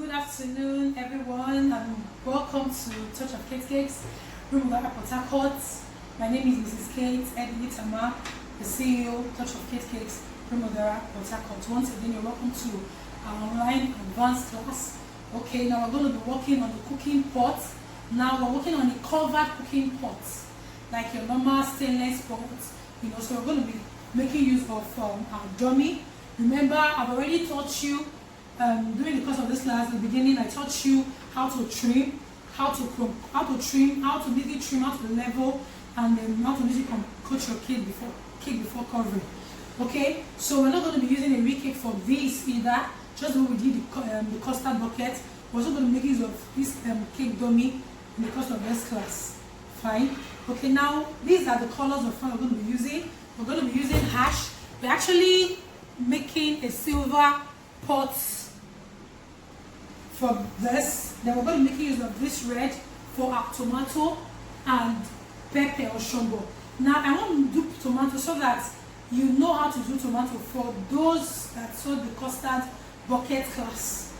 Good afternoon, everyone, and welcome to Touch of Cakes, Rumudara Port Harcourt. My name is Mrs. Kate Editama, the CEO, Touch of Cakes, Rumudara Port Harcourt. Once again, you're welcome to our online advanced class. Okay, now we're going to be working on the cooking pot. Now we're working on a covered cooking pot, like your normal stainless pot. So we're going to be making use of our dummy. Remember, I've already taught you during the course of this class. In the beginning, I taught you how to trim, how to neatly trim, how to level, and then how to neatly coat your cake before covering. Okay, so we're not going to be using a real cake for this either. Just when we did the custard bucket, we're also going to make use of this cake dummy in the course of this class. Fine. Okay, now these are the colors of fun we're going to be using. We're going to be using hash. We're actually making a silver pot for this. Then we're going to be making use of this red for our tomato and pepper or shombo. Now I want to do tomato so that you know how to do tomato for those that saw the custard bucket class.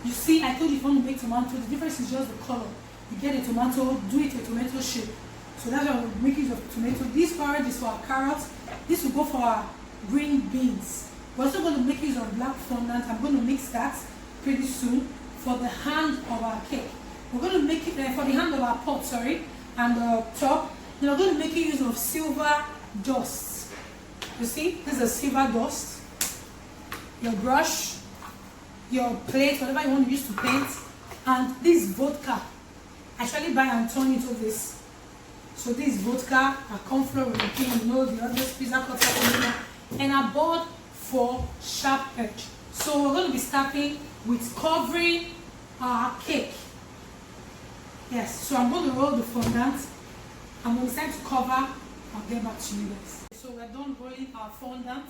You see, I told you if you want to make tomato, the difference is just the color. You get a tomato, do it a tomato shape. So that's why we're making use of tomato. This orange is for our carrots. This will go for our green beans. We're also going to make use of black fondant. I'm going to mix that pretty soon for the hand of our cake. We're going to make it for the hand of our pot, and the top. Then we're going to make use of silver dust. You see, this is a silver dust. Your brush, your plate, whatever you want to use to paint, and this vodka. Actually, buy and turn into this. So this vodka, a corn flour with the thing, the other pizza cutter, and a board for sharp edge. So we're going to be starting with covering our cake. Yes, so I'm going to roll the fondant. I'm going to start to cover. I'll get back to you guys. So we're done rolling our fondant.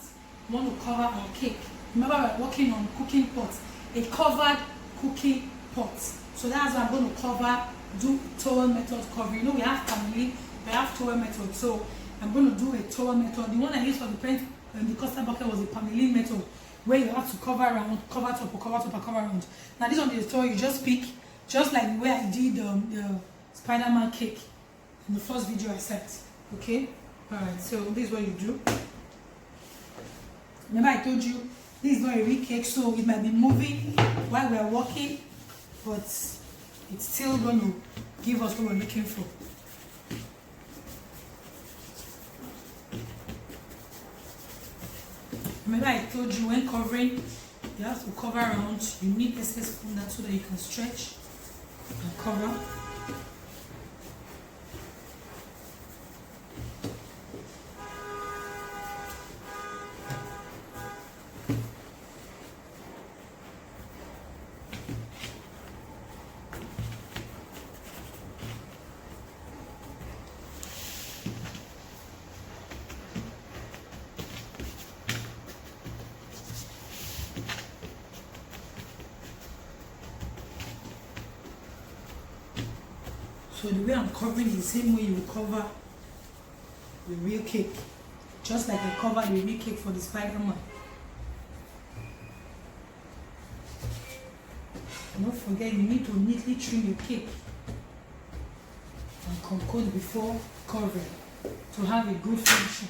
We want to cover our cake. Remember, we're working on cooking pot, a covered cooking pot. So that's why I'm going to do towel method covering. We have family, we have towel method. So I'm going to do a towel method. The one I used for the paint and the custard bucket was a paneling method, where you have to cover around, cover top, or cover top, or cover around. Now this one is a towel you just pick, just like the way I did the Spider-Man cake in the first video I set. Okay? Alright, so this is what you do. Remember I told you, this is not a real cake, so it might be moving while we are working, but it's still going to give us what we're looking for. Remember I told you when covering, you have to cover around. You need excess fondant so that you can stretch and cover. So the way I'm covering is the same way you will cover the real cake. Just like I covered the real cake for the Spider-Man. Don't forget, you need to neatly trim your cake and concoat before covering to have a good function.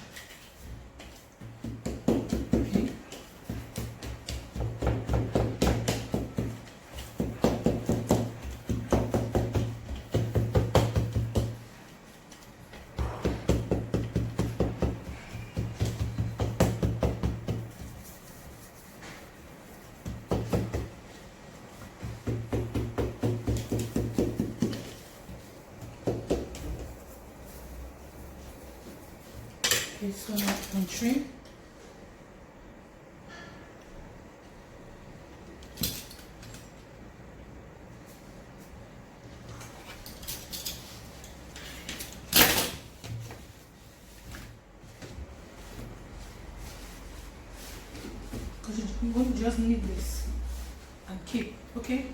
So now I can trim. Because you won't just need this and keep, okay?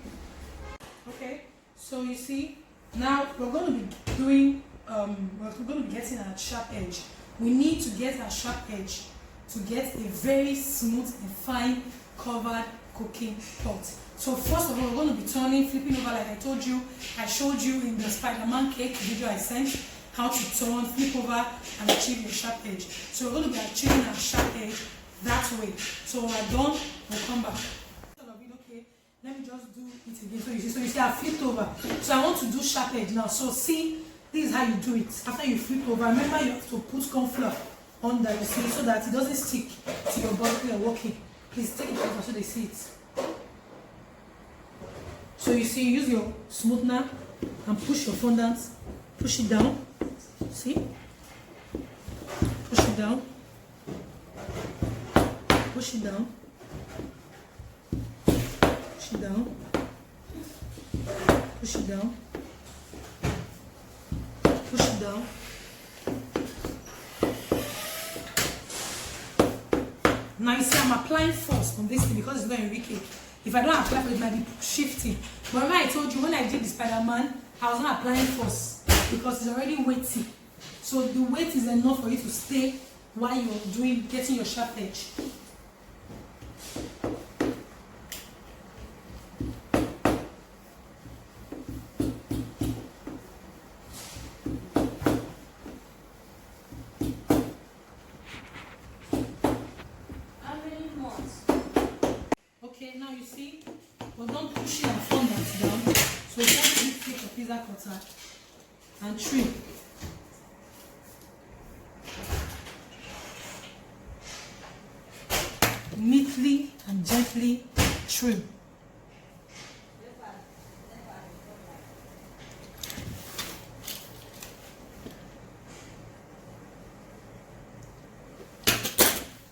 Okay, so you see, now we're going to be doing, we're going to be getting a sharp edge. We need to get a sharp edge to get a very smooth and fine covered cooking pot. So first of all, we're going to be turning, flipping over like I told you. I showed you in the Spider-Man cake video I sent how to turn, flip over, and achieve your sharp edge. So we're going to be achieving our sharp edge that way. So when we're done, we'll come back. Okay, let me just do it again. So you see I flipped over. So I want to do sharp edge now. So see, this is how you do it. After you flip over, remember you have to put corn flour under, you see, so that it doesn't stick to your body when you're walking. Please take it over so they see it. So you see, use your smoother and push your fondant, push it down. See? Push it down. Push it down. Push it down. Push it down. Push it down. Now you see I'm applying force on this thing because it's not a real cake. If I don't apply for it, it might be shifting. But remember I told you when I did the Spider-Man, I was not applying force because it's already weighty. So the weight is enough for you to stay while you're getting your sharp edge. Okay, now you see, we're not pushing our fondant down, so we're going to take a pizza cutter and trim. Neatly and gently trim.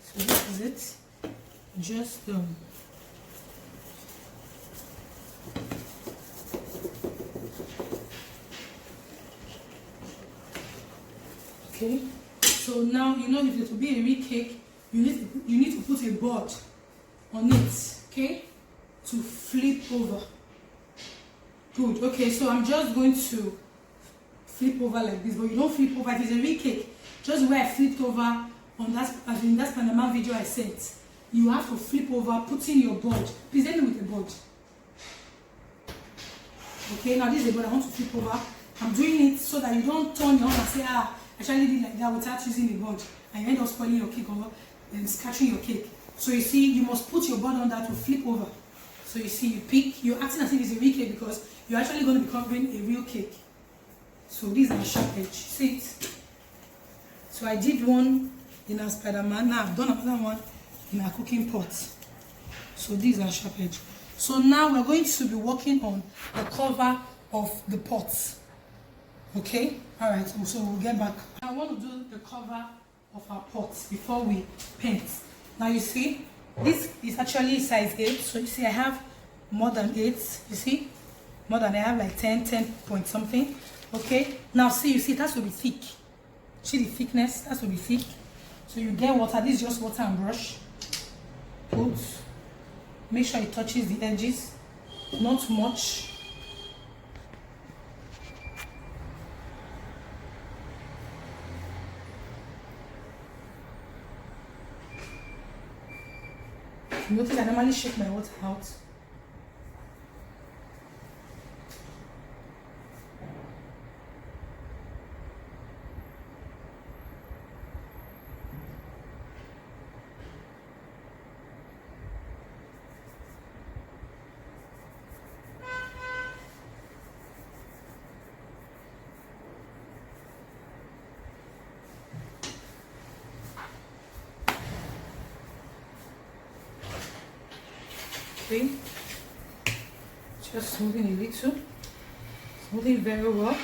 So this is it. Just okay, so now you know if it will be a real cake, you need to put a board on it, okay, to flip over. Good. Okay, so I'm just going to flip over like this, but you don't flip over. If it's a real cake, just where I flipped over on that, as in that Spider-Man video I sent, you have to flip over, put in your board. Please help me with the board. Okay, now this is the board I want to flip over. I'm doing it so that you don't turn your own and say, I actually did like that without using the board, and you end up spoiling your cake or scratching your cake. So you see, you must put your board on that to flip over. So you see, you pick, you're acting as if it's a real cake because you're actually going to be covering a real cake. So these are sharp edge. See it? So I did one in a Spider-Man. Now I've done another one in a cooking pot. So these are sharp edge. So now we're going to be working on the cover of the pot. Okay? Alright, so we'll get back. I want to do the cover of our pot before we paint. Now you see, this is actually size 8. So you see I have more than 8. You see? More than I have like 10 point something. Okay? Now see, you see it has to be thick. See the thickness? It has to be thick. So you get water. This is just water and brush. Put. Make sure it touches the edges. Not much. Notice I normally shake my water out. Okay. Just smoothing a little. Smoothing very well.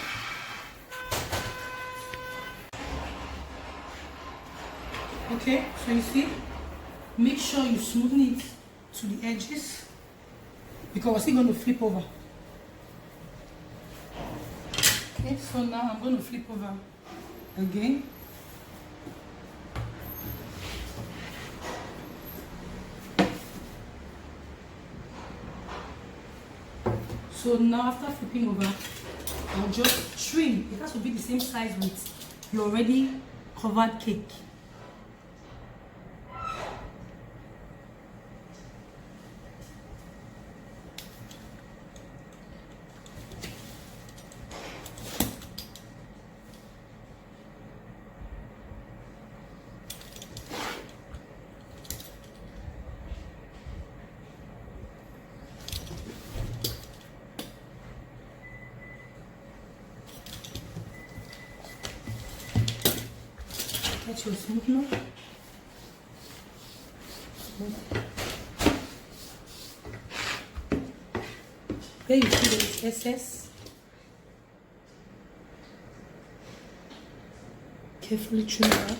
Okay, so you see, make sure you smoothen it to the edges because we're still going to flip over. Okay, so now I'm going to flip over again. So now after flipping over, I'll just trim. It has to be the same size with your already covered cake. Get your smoother. There you see the excess. Carefully trim it out.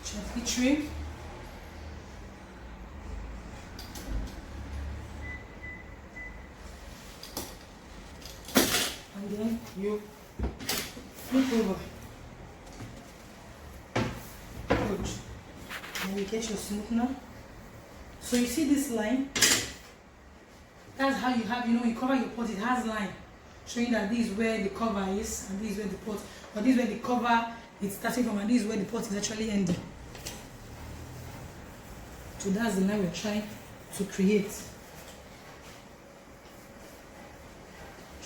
Gently trim. And then you flip over. Good. Then you get your smoother. So you see this line? That's how you have, you cover your pot, it has line showing that this is where the cover is and this is where the pot, or this is where the cover is starting from and this is where the pot is actually ending. So that's the line we're trying to create.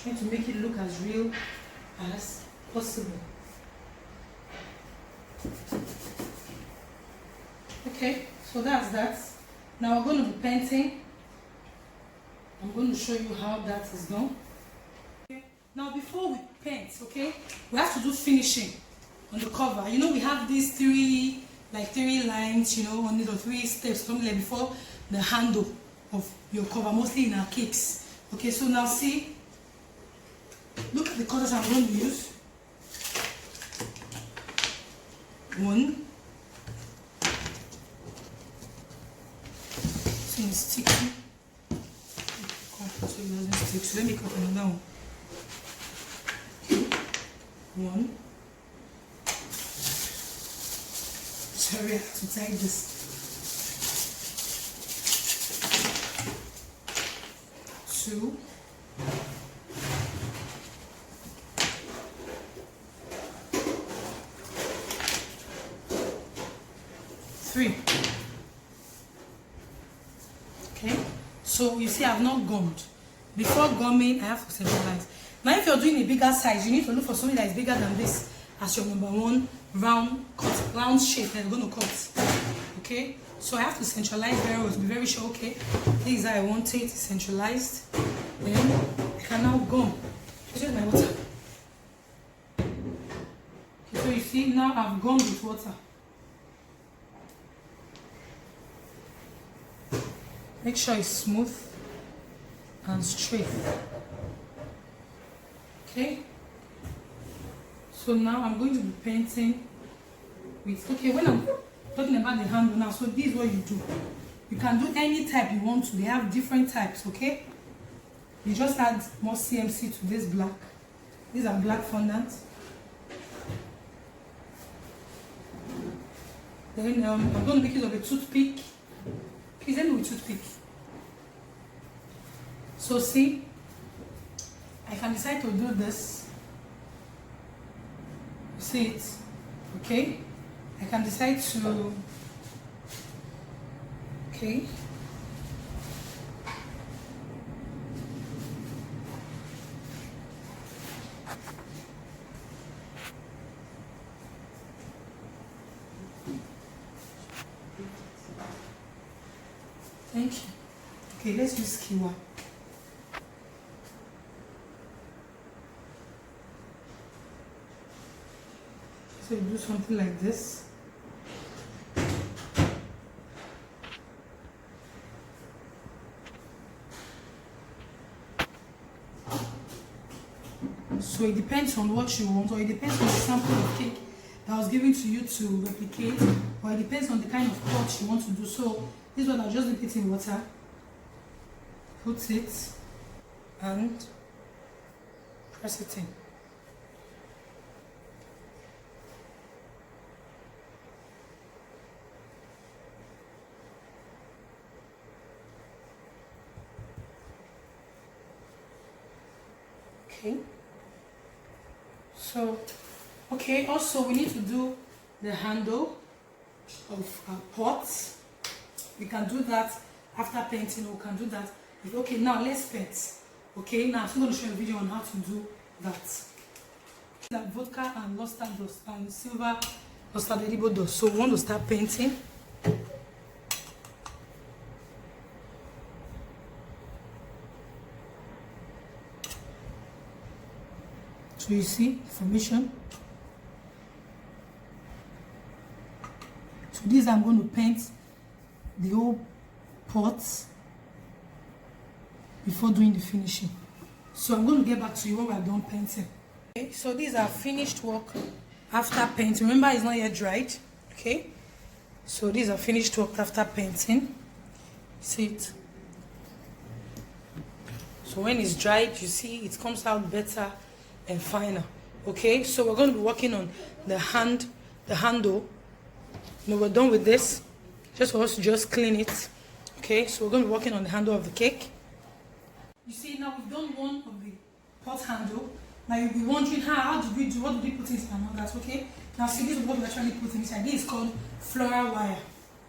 Trying to make it look as real as possible. Okay, so that's that. Now we're going to be painting. I'm going to show you how that is done. Okay. Now before we paint, okay, we have to do finishing on the cover. We have these three lines, on it, or 3 steps, something like before the handle of your cover, mostly in our cakes. Okay, so now see, look at the colors I'm going to use. 1. So it's sticky. So it doesn't stick. So let me cut another one. 1. Sorry, I have to tie this. 2. 3. Okay, so you see I've not gummed. Before gumming, I have to centralize. Now if you're doing a bigger size, you need to look for something that is bigger than this as your number 1 round shape that you're going to cut. Okay, so I have to centralize very well to be very sure. Okay, this is how I want it centralized. Then I can now gum. This is my water. Okay, so you see now I've gummed with water. Make sure it's smooth and straight. Okay, so now I'm going to be painting with, okay, when I'm talking about the handle now, so this is what you do. You can do any type you want to. They have different types, okay? You just add more CMC to this black. These are black fondant. Then I'm going to make use of a toothpick. Please help me with toothpick. So see, I can decide to do this. You see it? Okay. I can decide to, okay. Thank you. Okay, let's use skewer. So you do something like this. So it depends on what you want, or it depends on the sample of cake that was given to you to replicate, or it depends on the kind of pot you want to do. So this one I'll just dip it in water, put it, and press it in. Okay. So, okay, also we need to do the handle of our pot. We can do that after painting, or we can do that. Okay, now let's paint. Okay, now I'm going to show you a video on how to do that. Like vodka and luster dust and silver luster edible dust. So we want to start painting. So you see formation. So this I'm going to paint the whole pot before doing the finishing. So I'm going to get back to you when we are done painting. Okay, so these are finished work after painting. Remember, it's not yet dried. Okay, so these are finished work after painting. See it? So when it's dried, you see it comes out better and finer. Okay, so we're going to be working on the handle. Now we're done with this, just for us to just clean it. Okay, so we're going to be working on the handle of the cake. You see, now we've done one of the pot handle. Now you'll be wondering, how did we do, what did we put inside and all that? Okay, now see, this is what we actually put inside. This is called floral wire.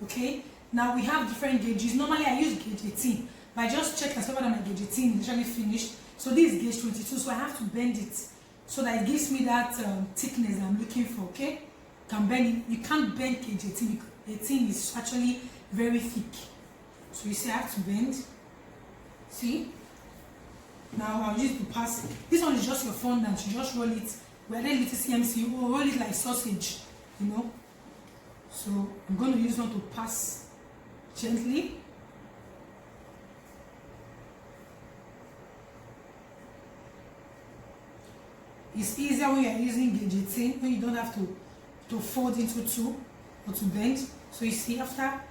Okay, now we have different gauges. Normally I use gauge 18, but I just checked and saw that my gauge 18 is actually finished. So this is gauge 22, so I have to bend it so that it gives me that thickness I'm looking for. Okay, can bend it. You can't bend gauge 18. 18 is actually very thick. So you see, I have to bend. See? Now I'll use it to pass. This one is just your fondant. You just roll it. We're then little CMC. You will roll it like sausage, you know. So I'm going to use one to pass gently. It's easier when you're using gauge 18, when you don't have to fold into two or to bend. So you see, after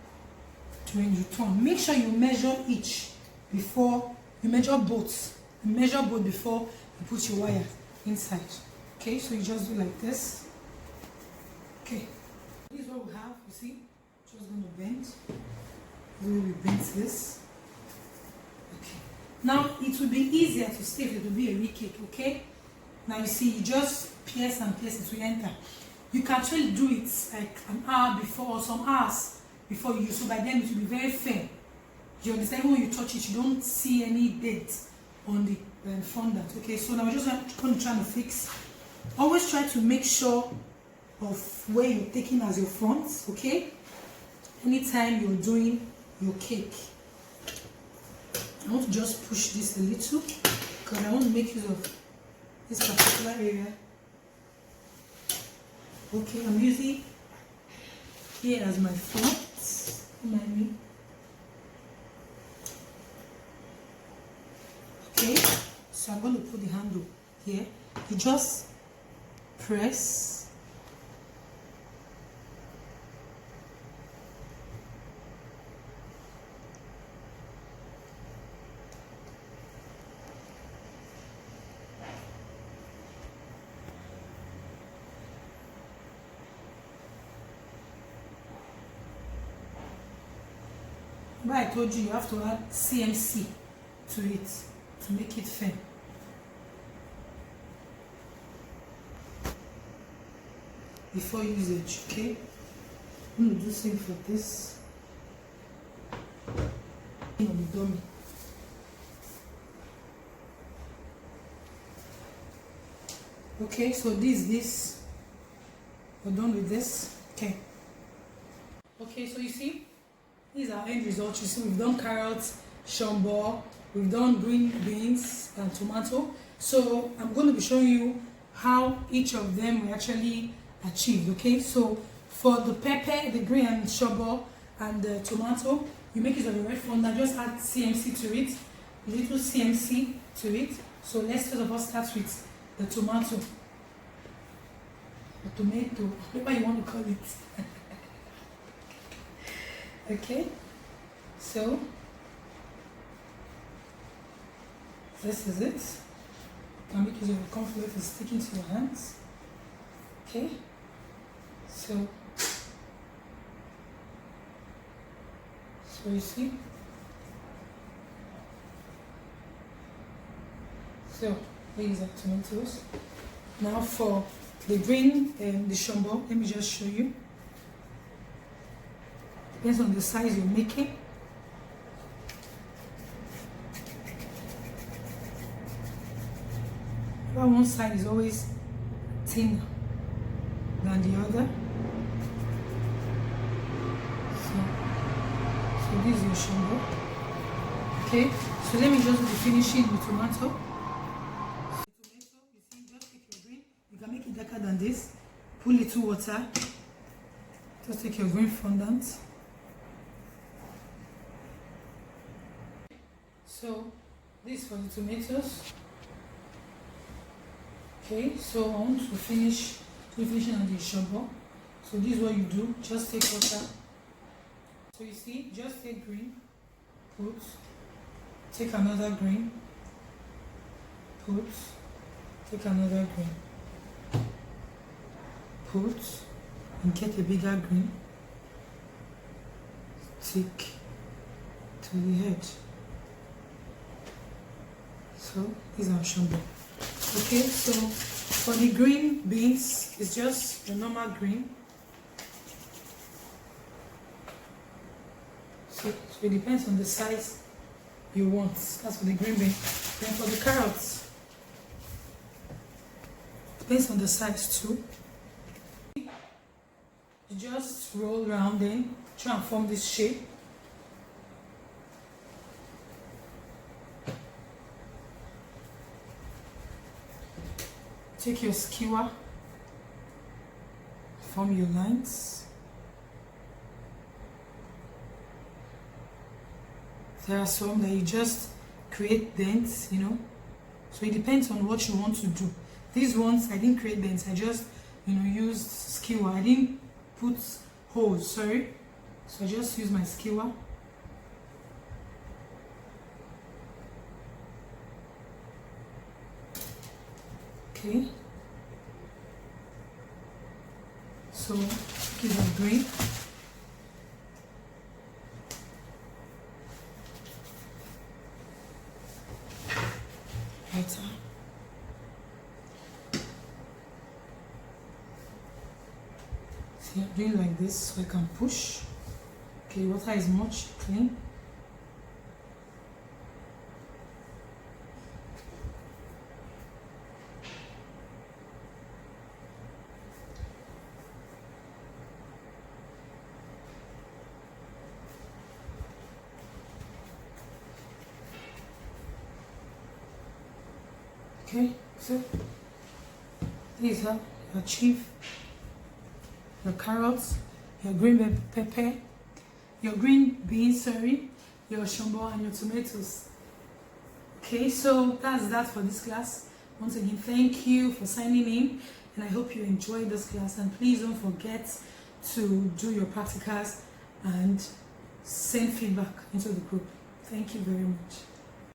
when you turn, make sure you measure each before you measure both. You measure both before you put your wire inside. Okay, so you just do like this. Okay, this is what we have. You see, just going to bend. The way we bend this. Okay, now it will be easier to stay if it will be a real cake. Okay, now you see, you just pierce and pierce it to enter. You can actually do it like an hour before or some hours before you use, so by then it will be very firm. You understand? When you touch it, you don't see any dent on the fondant. Okay, so now we're just going to try to fix. Always try to make sure of where you're taking as your front. Okay, anytime you're doing your cake, I want to just push this a little because I want to make use of this particular area. Okay, I'm using here as my front. Remind me. Okay, so I'm going to put the handle here. You just press. But I told you have to add CMC to it to make it firm. Before usage, okay? I'm going to do the same for this. On the dummy. Okay, so this. We're done with this. Okay. Okay, so you see, these are end results. You see, we've done carrots, shombo, we've done green beans and tomato. So I'm going to be showing you how each of them we actually achieved. Okay, so for the pepper, the green and shombo and the tomato, you make use of the red fondant. Just add CMC to it, a little CMC to it. So let's first of all start with the tomato, the tomato, whatever you want to call it. Okay, so this is it. You can make use of the cornflour if it's sticking to your hands. Okay, so you see. So these are tomatoes. Now for the green and the shombo, let me just show you. Depends on the size you're making. One side is always thinner than the other. So this is your shombo. Okay, so let me just do the finishing with tomato. The tomato, you see, just take your green. You can make it darker than this. Put little water. Just take your green fondant. So this for the tomatoes. Okay, so I want to finish finishing on the shombo. So this is what you do. Just take water. So you see, just take green, put, take another green, put, take another green, put, and get a bigger green, stick to the edge. So these are shombo. Okay, so for the green beans, it's just the normal green. So it depends on the size you want. That's for the green bean. Then for the carrots, depends on the size too. You just roll around, then try and form this shape. Take your skewer, form your lines. There are some that you just create dents, you know. So it depends on what you want to do. These ones, I didn't create dents. I just, you know, used skewer. I didn't put holes, sorry. So I just use my skewer. Okay. So give it a green. Water. See, I'm doing like this so I can push. Okay, water is much clean. Okay, so these are your chief, your carrots, your green pepper, your green beans, sorry, your shombo and your tomatoes. Okay, so that's that for this class. Once again, thank you for signing in, and I hope you enjoyed this class. And please don't forget to do your practicals and send feedback into the group. Thank you very much.